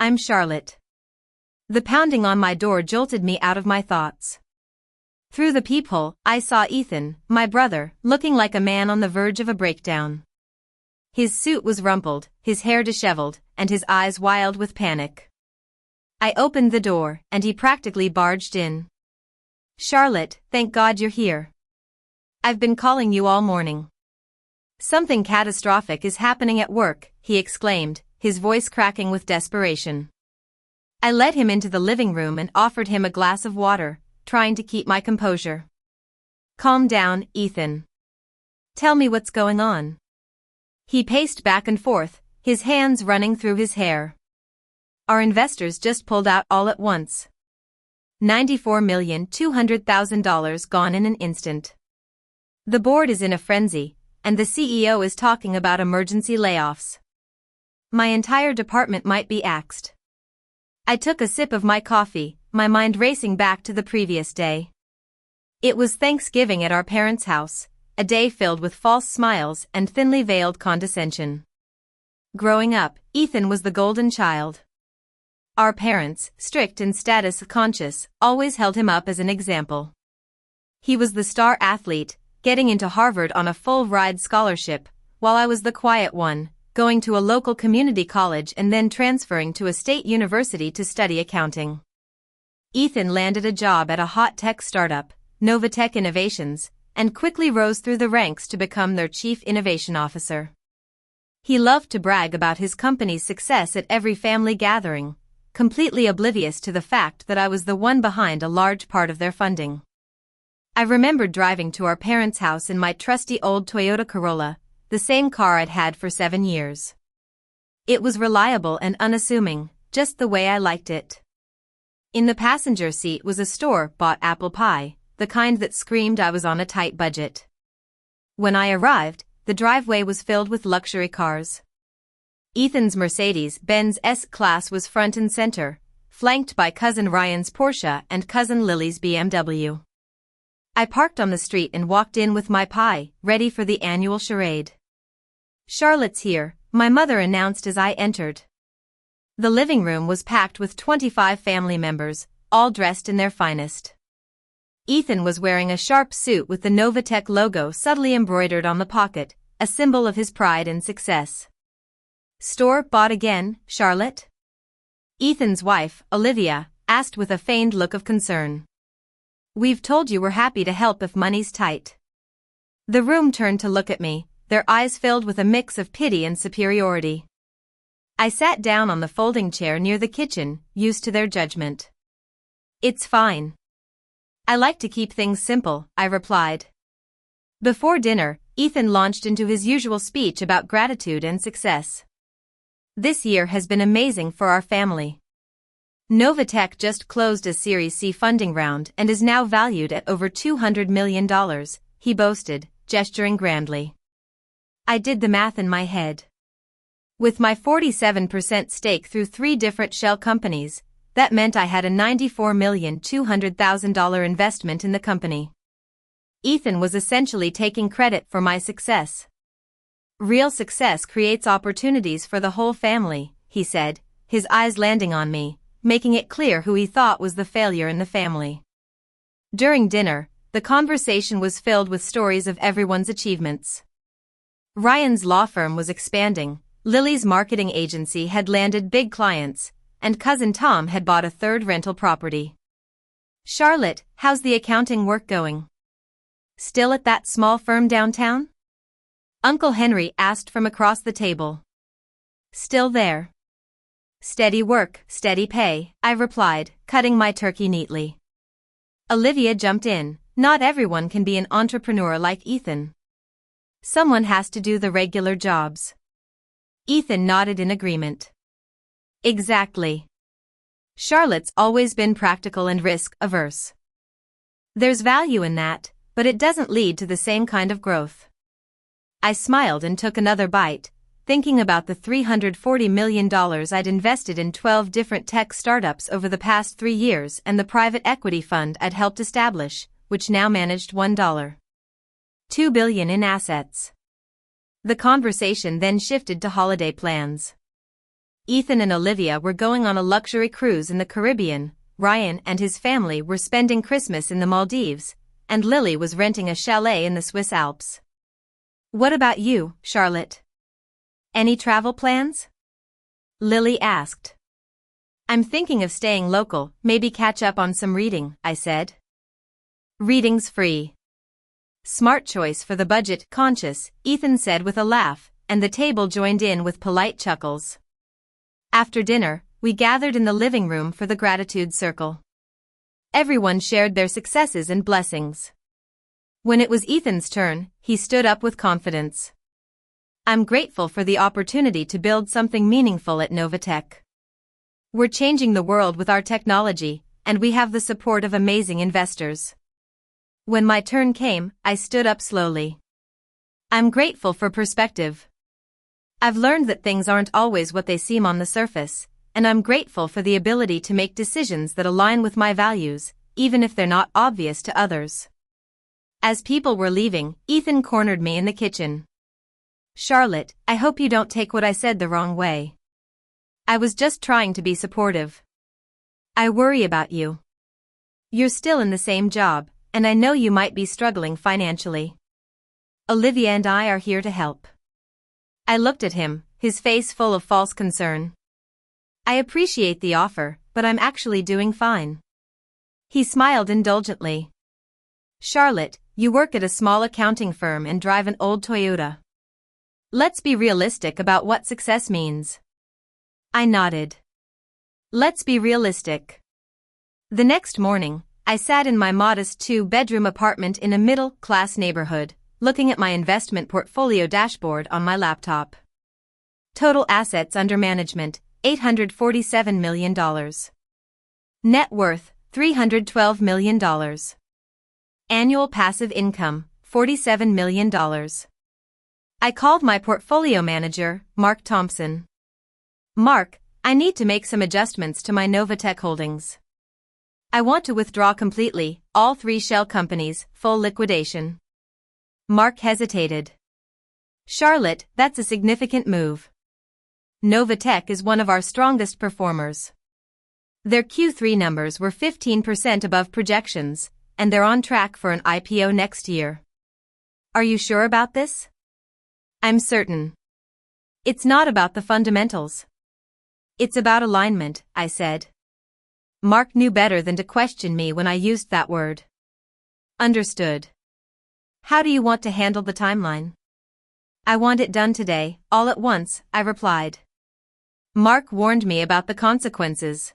I'm Charlotte. The pounding on my door jolted me out of my thoughts. Through the peephole, I saw Ethan, my brother, looking like a man on the verge of a breakdown. His suit was rumpled, his hair disheveled, and his eyes wild with panic. I opened the door, and he practically barged in. "Charlotte, thank God you're here. I've been calling you all morning. Something catastrophic is happening at work," he exclaimed, his voice cracking with desperation. I led him into the living room and offered him a glass of water, trying to keep my composure. "Calm down, Ethan. Tell me what's going on." He paced back and forth, his hands running through his hair. "Our investors just pulled out all at once. $94,200,000 gone in an instant. The board is in a frenzy, and the CEO is talking about emergency layoffs. My entire department might be axed." I took a sip of my coffee, my mind racing back to the previous day. It was Thanksgiving at our parents' house, a day filled with false smiles and thinly veiled condescension. Growing up, Ethan was the golden child. Our parents, strict and status-conscious, always held him up as an example. He was the star athlete, getting into Harvard on a full-ride scholarship, while I was the quiet one, going to a local community college and then transferring to a state university to study accounting. Ethan landed a job at a hot tech startup, Novatech Innovations, and quickly rose through the ranks to become their chief innovation officer. He loved to brag about his company's success at every family gathering, completely oblivious to the fact that I was the one behind a large part of their funding. I remembered driving to our parents' house in my trusty old Toyota Corolla, the same car I'd had for 7 years. It was reliable and unassuming, just the way I liked it. In the passenger seat was a store-bought apple pie, the kind that screamed I was on a tight budget. When I arrived, the driveway was filled with luxury cars. Ethan's Mercedes-Benz S-Class was front and center, flanked by cousin Ryan's Porsche and cousin Lily's BMW. I parked on the street and walked in with my pie, ready for the annual charade. "Charlotte's here," my mother announced as I entered. The living room was packed with 25 family members, all dressed in their finest. Ethan was wearing a sharp suit with the Novatech logo subtly embroidered on the pocket, a symbol of his pride and success. "Store-bought again, Charlotte?" Ethan's wife, Olivia, asked with a feigned look of concern. "We've told you we're happy to help if money's tight." The room turned to look at me, their eyes filled with a mix of pity and superiority. I sat down on the folding chair near the kitchen, used to their judgment. "It's fine. I like to keep things simple," I replied. Before dinner, Ethan launched into his usual speech about gratitude and success. "This year has been amazing for our family. Novatech just closed a Series C funding round and is now valued at over $200 million, he boasted, gesturing grandly. I did the math in my head. With my 47% stake through 3 different shell companies, that meant I had a $94,200,000 investment in the company. Ethan was essentially taking credit for my success. "Real success creates opportunities for the whole family," he said, his eyes landing on me, making it clear who he thought was the failure in the family. During dinner, the conversation was filled with stories of everyone's achievements. Ryan's law firm was expanding, Lily's marketing agency had landed big clients, and cousin Tom had bought a 3rd rental property. "Charlotte, how's the accounting work going? Still at that small firm downtown?" Uncle Henry asked from across the table. "Still there. Steady work, steady pay," I replied, cutting my turkey neatly. Olivia jumped in. "Not everyone can be an entrepreneur like Ethan. Someone has to do the regular jobs." Ethan nodded in agreement. "Exactly. Charlotte's always been practical and risk-averse. There's value in that, but it doesn't lead to the same kind of growth." I smiled and took another bite, thinking about the $340 million I'd invested in 12 different tech startups over the past 3 years and the private equity fund I'd helped establish, which now managed $1.2 billion in assets. The conversation then shifted to holiday plans. Ethan and Olivia were going on a luxury cruise in the Caribbean, Ryan and his family were spending Christmas in the Maldives, and Lily was renting a chalet in the Swiss Alps. What about you, Charlotte? Any travel plans? Lily asked. I'm thinking of staying local, maybe catch up on some reading, I said. Reading's free. Smart choice for the budget-conscious, Ethan said with a laugh, and the table joined in with polite chuckles. After dinner, we gathered in the living room for the gratitude circle. Everyone shared their successes and blessings. When it was Ethan's turn, he stood up with confidence. I'm grateful for the opportunity to build something meaningful at Novatech. We're changing the world with our technology, and we have the support of amazing investors. When my turn came, I stood up slowly. I'm grateful for perspective. I've learned that things aren't always what they seem on the surface, and I'm grateful for the ability to make decisions that align with my values, even if they're not obvious to others. As people were leaving, Ethan cornered me in the kitchen. Charlotte, I hope you don't take what I said the wrong way. I was just trying to be supportive. I worry about you. You're still in the same job, and I know you might be struggling financially. Olivia and I are here to help. I looked at him, his face full of false concern. I appreciate the offer, but I'm actually doing fine. He smiled indulgently. Charlotte, you work at a small accounting firm and drive an old Toyota. Let's be realistic about what success means. I nodded. Let's be realistic. The next morning, I sat in my modest 2-bedroom apartment in a middle-class neighborhood, looking at my investment portfolio dashboard on my laptop. Total assets under management, $847 million. Net worth, $312 million. Annual passive income, $47 million. I called my portfolio manager, Mark Thompson. Mark, I need to make some adjustments to my Novatech holdings. I want to withdraw completely, all 3 shell companies, full liquidation. Mark hesitated. Charlotte, that's a significant move. Novatech is one of our strongest performers. Their Q3 numbers were 15% above projections, and they're on track for an IPO next year. Are you sure about this? I'm certain. It's not about the fundamentals. It's about alignment, I said. Mark knew better than to question me when I used that word. Understood. How do you want to handle the timeline? I want it done today, all at once, I replied. Mark warned me about the consequences.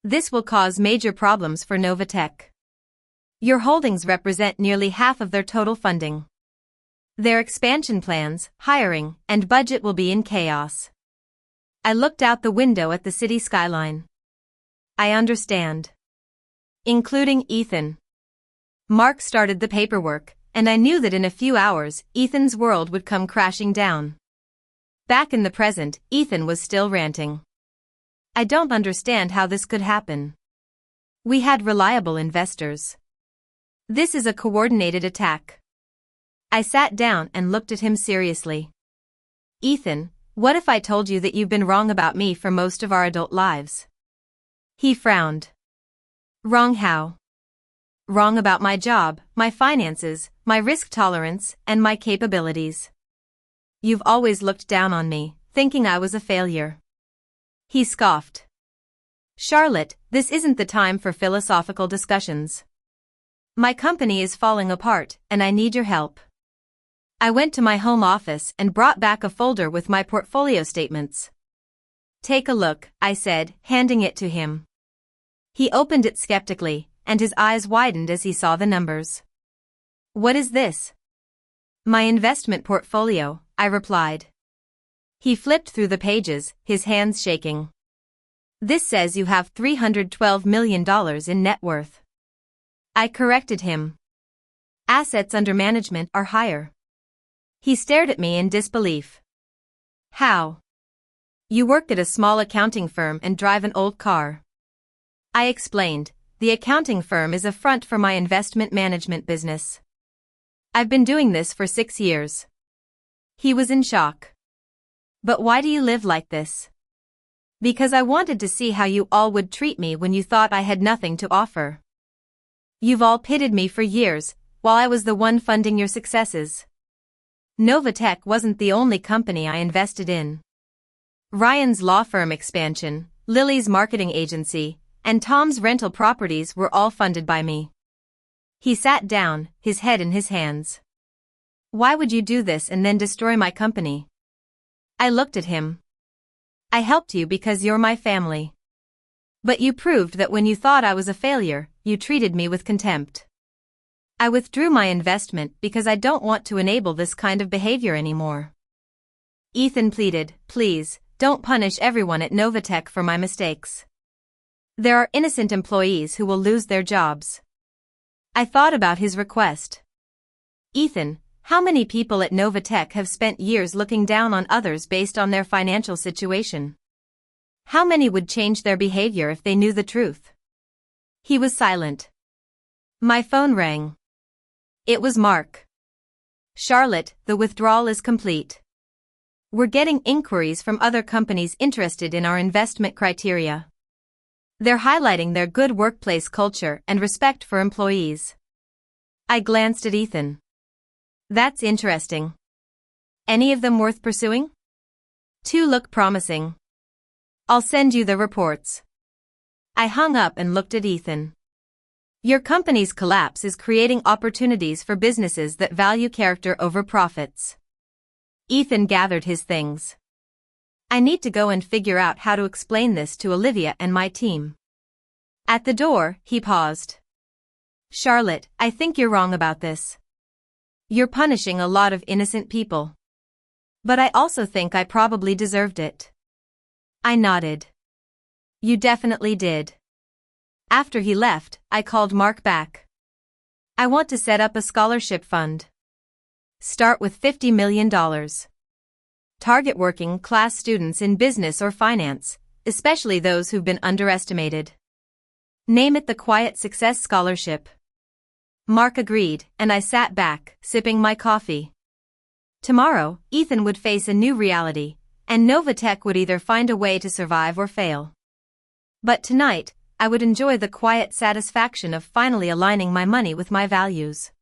This will cause major problems for Novatech. Your holdings represent nearly half of their total funding. Their expansion plans, hiring, and budget will be in chaos. I looked out the window at the city skyline. I understand. Including Ethan. Mark started the paperwork, and I knew that in a few hours, Ethan's world would come crashing down. Back in the present, Ethan was still ranting. I don't understand how this could happen. We had reliable investors. This is a coordinated attack. I sat down and looked at him seriously. Ethan, what if I told you that you've been wrong about me for most of our adult lives? He frowned. Wrong how? Wrong about my job, my finances, my risk tolerance, and my capabilities. You've always looked down on me, thinking I was a failure. He scoffed. Charlotte, this isn't the time for philosophical discussions. My company is falling apart, and I need your help. I went to my home office and brought back a folder with my portfolio statements. Take a look, I said, handing it to him. He opened it skeptically, and his eyes widened as he saw the numbers. What is this? My investment portfolio, I replied. He flipped through the pages, his hands shaking. This says you have $312 million in net worth. I corrected him. Assets under management are higher. He stared at me in disbelief. How? You work at a small accounting firm and drive an old car. I explained, the accounting firm is a front for my investment management business. I've been doing this for 6 years. He was in shock. But why do you live like this? Because I wanted to see how you all would treat me when you thought I had nothing to offer. You've all pitied me for years, while I was the one funding your successes. Novatech wasn't the only company I invested in. Ryan's law firm expansion, Lily's marketing agency, and Tom's rental properties were all funded by me. He sat down, his head in his hands. Why would you do this and then destroy my company? I looked at him. I helped you because you're my family. But you proved that when you thought I was a failure, you treated me with contempt. I withdrew my investment because I don't want to enable this kind of behavior anymore. Ethan pleaded, please, don't punish everyone at Novatech for my mistakes. There are innocent employees who will lose their jobs. I thought about his request. Ethan, how many people at Novatech have spent years looking down on others based on their financial situation? How many would change their behavior if they knew the truth? He was silent. My phone rang. It was Mark. Charlotte, the withdrawal is complete. We're getting inquiries from other companies interested in our investment criteria. They're highlighting their good workplace culture and respect for employees. I glanced at Ethan. That's interesting. Any of them worth pursuing? 2 look promising. I'll send you the reports. I hung up and looked at Ethan. Your company's collapse is creating opportunities for businesses that value character over profits. Ethan gathered his things. I need to go and figure out how to explain this to Olivia and my team. At the door, he paused. Charlotte, I think you're wrong about this. You're punishing a lot of innocent people. But I also think I probably deserved it. I nodded. You definitely did. After he left, I called Mark back. I want to set up a scholarship fund. Start with $50 million. Target working-class students in business or finance, especially those who've been underestimated. Name it the Quiet Success Scholarship. Mark agreed, and I sat back, sipping my coffee. Tomorrow, Ethan would face a new reality, and Novatech would either find a way to survive or fail. But tonight, I would enjoy the quiet satisfaction of finally aligning my money with my values.